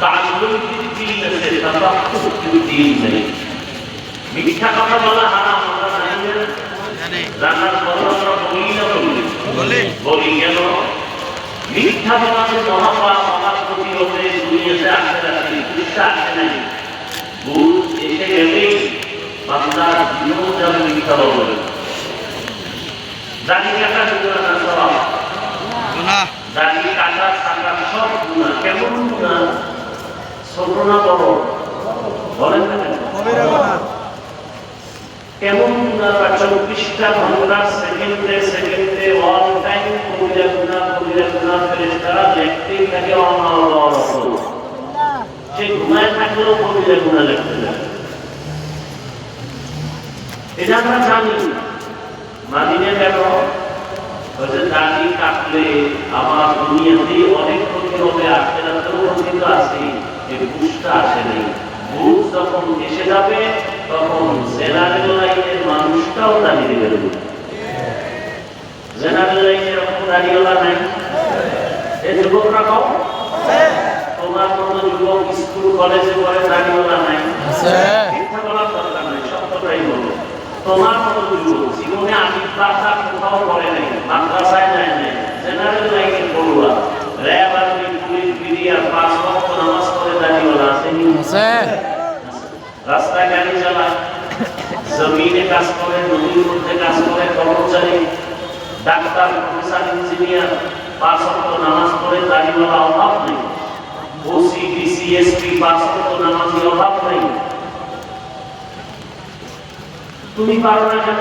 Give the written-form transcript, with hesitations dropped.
তাআল্লুম বিদ্দিন আছে, তাফাক্কুহ বিদ্দিন নেই। মিথ্যা কথা বলা হারাম, আমরা জানি না? জানার পর আমরা বলি কেন? মিথ্যা বলা যে মহাপাপ, আমার প্রতিরোধে দুনিয়াতে আখিরাতে চিকিৎসা আসে নাই। ভুল এসে গেলেই বান্দার জীবন যাবে মিথ্যা বলবে। দাড়ি কাটা গুনাহ না সওয়াব? গুনাহ। দাড়ি কাটা ছাটা সব গুনাহ। কেমন গুনাহ? ছোট না বড়? বলেন না কেমন গুনাহ? 24টা ঘন্টা সেকেন্ডে অল টাইম কবিরা গুনাহ ফেরেশতারা দেখতেই থাকে অনবরত। সে ঘুমায় থাকলেও কবিরা গুনাহ লিখতে থাকে। এটা আমরা জানি। মাদিনে কেন? দাড়ি কাটলে আমার দুনিয়াতেই অনেক ক্ষতি হবে, আখিরাতেও ক্ষতি তো আছে, এই বুঝটা আসে নেই। বুঝ যখন এসে যাবে তখন জেনারেল লাইনের মানুষটাও দাঁড়িয়ে বেরোবে। জেনারেল লাইনের এরকম দাঁড়িয়েওয়ালা নাই। এই যুবকরা কম, তোমার মতো যুবক স্কুল কলেজে পড়ে দাঁড়িয়েওয়ালা নাই। মিথ্যা বলার দরকার নাই, সত্যটাই বলো। তোমার মতো যুবক জীবনে আলিফ-বা-তা কোথাও পড়ে নাই, মাদ্রাসায় যায় নাই, জেনারেল লাইনের পড়ুয়া, র‍্যাব আর্মি পুলিশ বিডিআর 5 ওয়াক্ত নামাজ পড়ে দাঁড়িয়েওয়ালা আছে। রাস্তায় গাড়ি চালায়, জমিনে কাজ করে, নদীর মধ্যে কাজ করে, কর্মচারী, ডাক্তার, প্রফেসর, ইঞ্জিনিয়ার 5 ওয়াক্ত নামাজ পড়ে দাঁড়িয়েওয়ালা অভাব নেই। ওসি, ডিসি, এসপি 5 ওয়াক্ত নামাজি অভাব নেই। তুমি পারো না কেন?